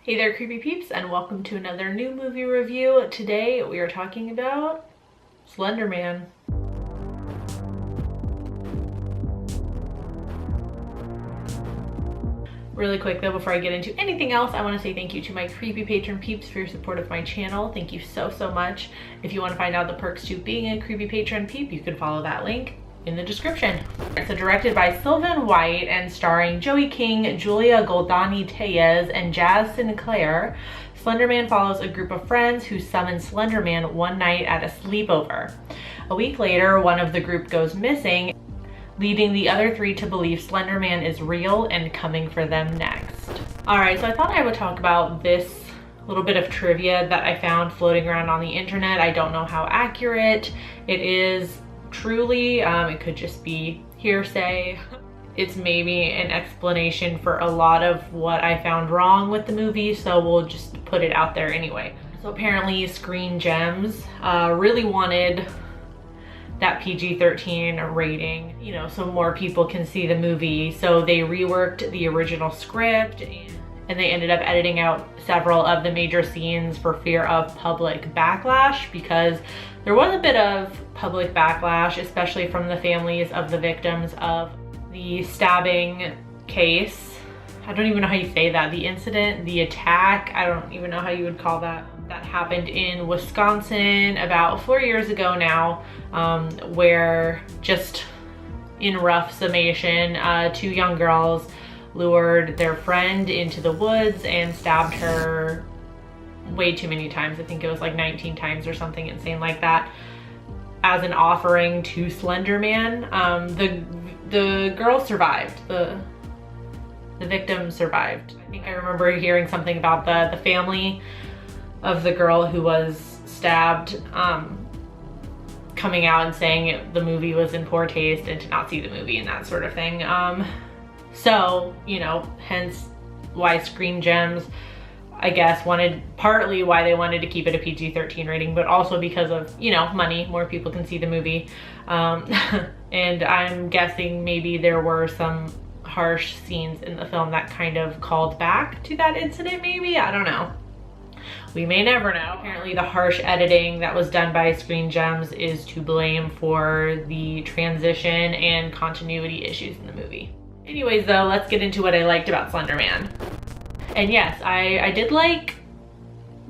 Hey there, creepy peeps, and welcome to another new movie review. Today we are talking about Slenderman. Really quick though, before I get into anything else, I want to say thank you to my creepy patron peeps for your support of my channel. Thank you so much. If you want to find out the perks to being a creepy patron peep, you can follow that link in the description. So directed by Sylvan White and starring Joey King, Julia Goldani-Tellez, and Jazz Sinclair, Slenderman follows a group of friends who summon Slenderman one night at a sleepover. A week later, one of the group goes missing, leading the other three to believe Slenderman is real and coming for them next. Alright, so I thought I would talk about this little bit of trivia that I found floating around on the internet. I don't know how accurate it is. Truly, it could just be hearsay. It's maybe an explanation for a lot of what I found wrong with the movie, so we'll just put it out there anyway. So apparently Screen Gems really wanted that PG-13 rating, you know, so more people can see the movie. So they reworked the original script and they ended up editing out several of the major scenes for fear of public backlash, because there was a bit of public backlash, especially from the families of the victims of the stabbing case. I don't even know how you say that. The incident, the attack, I don't even know how you would call that. That happened in Wisconsin about 4 years ago now, where, just in rough summation, two young girls lured their friend into the woods and stabbed her way too many times. I think it was like 19 times or something insane like that, as an offering to Slenderman. The girl survived. The victim survived. I think I remember hearing something about the family of the girl who was stabbed coming out and saying the movie was in poor taste and to not see the movie and that sort of thing. So, you know, hence why Screen Gems, I guess, partly why they wanted to keep it a PG-13 rating, but also because of, you know, money. More people can see the movie. And I'm guessing maybe there were some harsh scenes in the film that kind of called back to that incident, maybe? I don't know. We may never know. Apparently the harsh editing that was done by Screen Gems is to blame for the transition and continuity issues in the movie. Anyways though, let's get into what I liked about Slenderman. And yes, I did like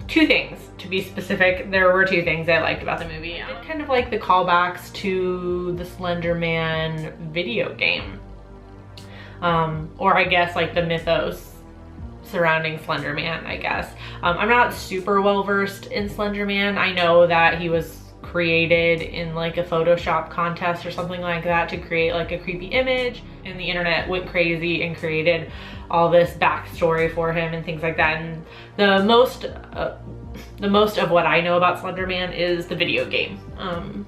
two things, to be specific. There were two things I liked about the movie. I did kind of like the callbacks to the Slenderman video game. Or I guess like the mythos surrounding Slenderman, I guess. I'm not super well versed in Slenderman. I know that he was created in like a Photoshop contest or something like that to create like a creepy image, and the internet went crazy and created all this backstory for him and things like that. And the most of what I know about Slenderman is the video game,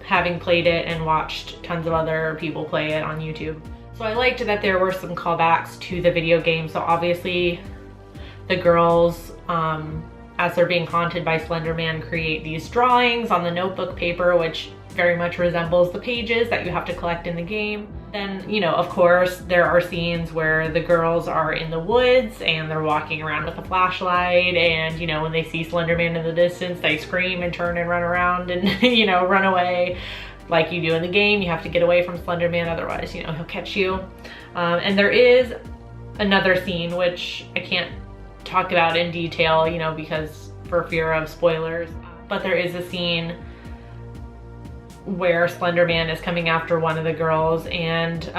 having played it and watched tons of other people play it on YouTube. So I liked that there were some callbacks to the video game. So obviously the girls, as they're being haunted by Slenderman, create these drawings on the notebook paper, which very much resembles the pages that you have to collect in the game. Then, you know, of course, there are scenes where the girls are in the woods and they're walking around with a flashlight, and, you know, when they see Slenderman in the distance, they scream and turn and run around and, you know, run away like you do in the game. You have to get away from Slenderman, otherwise, you know, he'll catch you. And there is another scene, which I can't talk about in detail, you know, because for fear of spoilers, but there is a scene where Slenderman is coming after one of the girls, and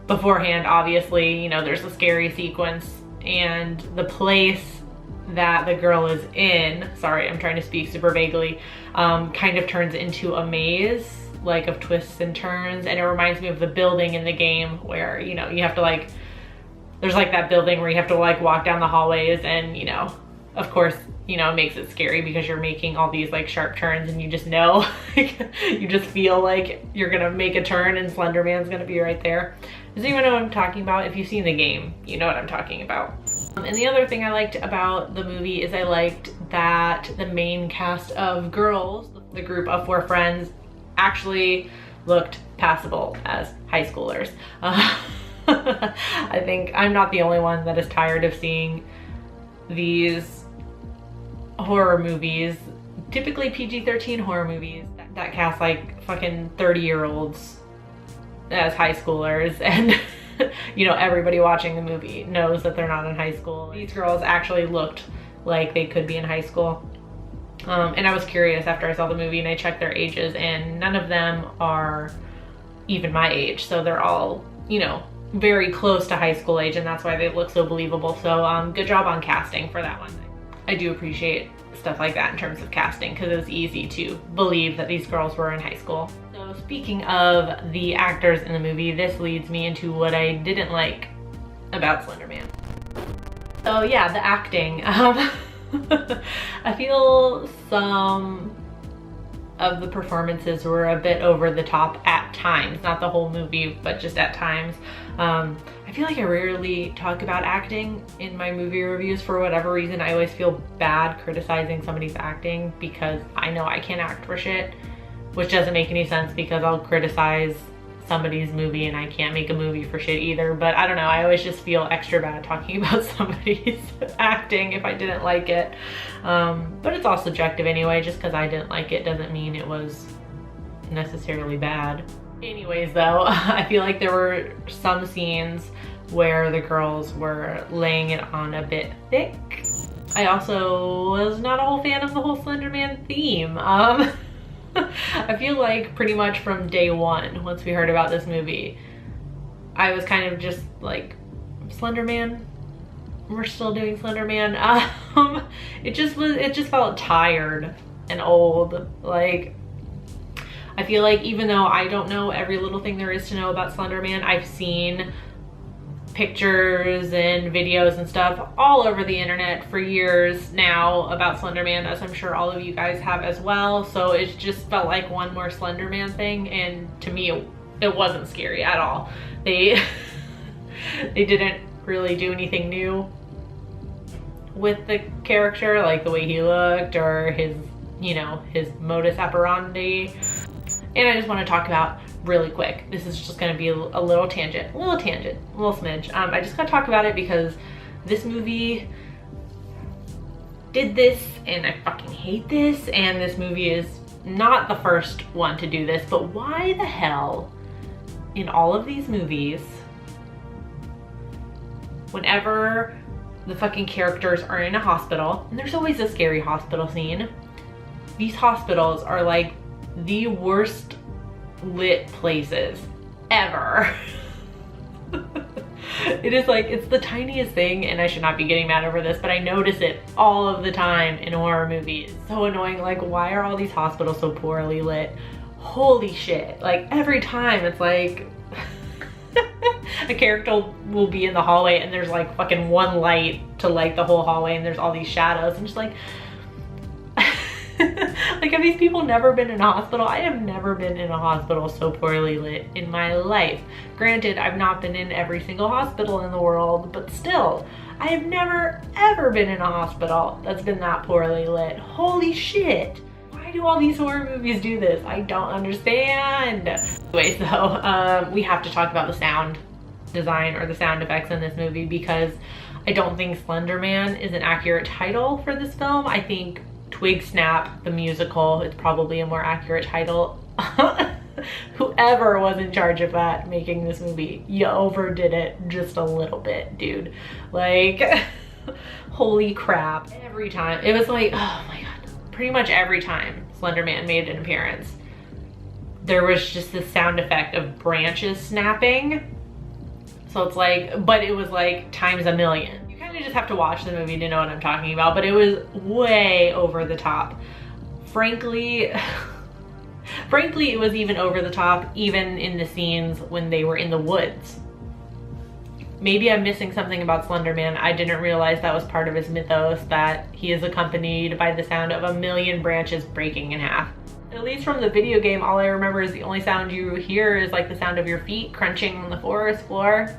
beforehand, obviously, you know, there's a scary sequence, and the place that the girl is in, sorry, I'm trying to speak super vaguely, kind of turns into a maze, like of twists and turns, and it reminds me of the building in the game where, you know, you have to like, there's like that building where you have to like walk down the hallways, and, you know, of course, you know, it makes it scary because you're making all these like sharp turns, and you just know, you just feel like you're gonna make a turn and Slenderman's gonna be right there. Does anyone know what I'm talking about? If you've seen the game, you know what I'm talking about. And the other thing I liked about the movie is I liked that the main cast of girls, the group of 4 friends, actually looked passable as high schoolers. I think I'm not the only one that is tired of seeing these horror movies, typically PG-13 horror movies that cast like fucking 30-year-olds as high schoolers, and you know, everybody watching the movie knows that they're not in high school. These girls actually looked like they could be in high school. And I was curious after I saw the movie, and I checked their ages, and none of them are even my age. So they're all, you know, very close to high school age, and that's why they look so believable. So good job on casting for that one. I do appreciate stuff like that in terms of casting, because it was easy to believe that these girls were in high school. So speaking of the actors in the movie, this leads me into what I didn't like about Slenderman. So yeah, the acting. I feel some of the performances were a bit over the top at times, not the whole movie, but just at times. I feel like I rarely talk about acting in my movie reviews. For whatever reason, I always feel bad criticizing somebody's acting because I know I can't act for shit, which doesn't make any sense because I'll criticize somebody's movie and I can't make a movie for shit either. But I don't know, I always just feel extra bad talking about somebody's acting if I didn't like it. But it's all subjective anyway. Just because I didn't like it doesn't mean it was necessarily bad. Anyways though, I feel like there were some scenes where the girls were laying it on a bit thick. I also was not a whole fan of the whole Slenderman theme. I feel like pretty much from day one, once we heard about this movie, I was kind of just like, Slenderman? We're still doing Slenderman? It just felt tired and old. Like, I feel like even though I don't know every little thing there is to know about Slenderman, I've seen pictures and videos and stuff all over the internet for years now about Slenderman, as I'm sure all of you guys have as well. So it just felt like one more Slenderman thing, and to me it wasn't scary at all. They didn't really do anything new with the character, like the way he looked or his, you know, his modus operandi. And I just want to talk about really quick, this is just going to be a little tangent, a little smidge. I just got to talk about it because this movie did this and I fucking hate this, and this movie is not the first one to do this, but why the hell in all of these movies, whenever the fucking characters are in a hospital, and there's always a scary hospital scene, these hospitals are like the worst lit places ever. It is like, it's the tiniest thing, and I should not be getting mad over this, but I notice it all of the time in horror movies. It's so annoying. Like, why are all these hospitals so poorly lit? Holy shit. Like, every time it's like a character will be in the hallway and there's like fucking one light to light the whole hallway, and there's all these shadows. I'm just like, like, have these people never been in a hospital? I have never been in a hospital so poorly lit in my life. Granted, I've not been in every single hospital in the world, but still, I have never ever been in a hospital that's been that poorly lit. Holy shit. Why do all these horror movies do this? I don't understand. Anyway, so we have to talk about the sound design or the sound effects in this movie, because I don't think Slenderman is an accurate title for this film. I think Twig Snap, the musical, is probably a more accurate title. Whoever was in charge of that, making this movie, you overdid it just a little bit, dude. Like, holy crap. Every time, it was like, oh my god, pretty much every time Slenderman made an appearance, there was just this sound effect of branches snapping. So it's like, but it was like times a million. You kind of just have to watch the movie to know what I'm talking about, but it was way over the top. Frankly, it was even over the top even in the scenes when they were in the woods. Maybe I'm missing something about Slenderman. I didn't realize that was part of his mythos, that he is accompanied by the sound of a million branches breaking in half. At least from the video game, all I remember is the only sound you hear is like the sound of your feet crunching on the forest floor.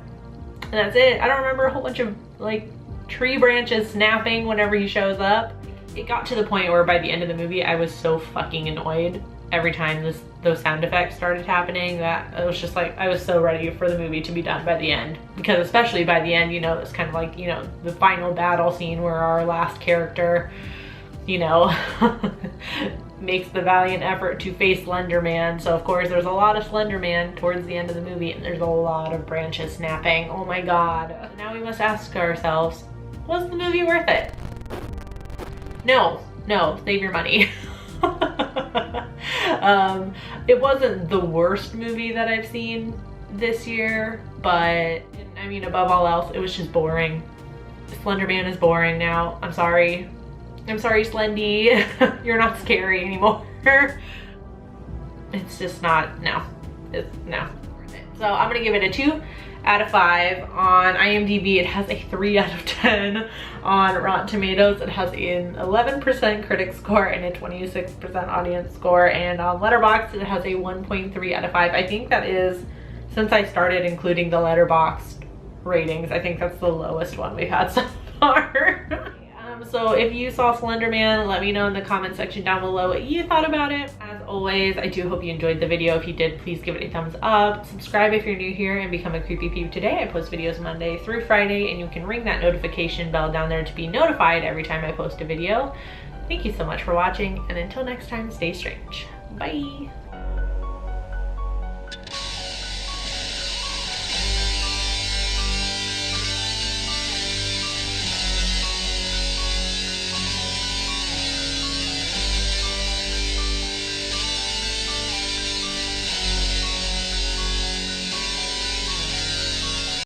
And that's it. I don't remember a whole bunch of like tree branches snapping whenever he shows up. It got to the point where by the end of the movie, I was so fucking annoyed every time those sound effects started happening that it was just like, I was so ready for the movie to be done by the end. Because especially by the end, you know, it's kind of like, you know, the final battle scene where our last character you know, makes the valiant effort to face Slenderman. So of course there's a lot of Slenderman towards the end of the movie, and there's a lot of branches snapping. Oh my god. Now we must ask ourselves, was the movie worth it? No, save your money. It wasn't the worst movie that I've seen this year, but I mean, above all else, it was just boring. Slenderman is boring now. I'm sorry, Slendy. You're not scary anymore. It's just not, no. No. So I'm gonna give it a 2 out of 5 on IMDb. It has a 3 out of 10 on Rotten Tomatoes. It has an 11% critic score and a 26% audience score, and on Letterboxd it has a 1.3 out of 5. I think that is, since I started including the Letterboxd ratings, I think that's the lowest one we've had so far. So if you saw Slenderman, let me know in the comment section down below what you thought about it. As always, I do hope you enjoyed the video. If you did, please give it a thumbs up. Subscribe if you're new here, and become a Creepy Peep today. I post videos Monday through Friday, and you can ring that notification bell down there to be notified every time I post a video. Thank you so much for watching, and until next time, stay strange. Bye!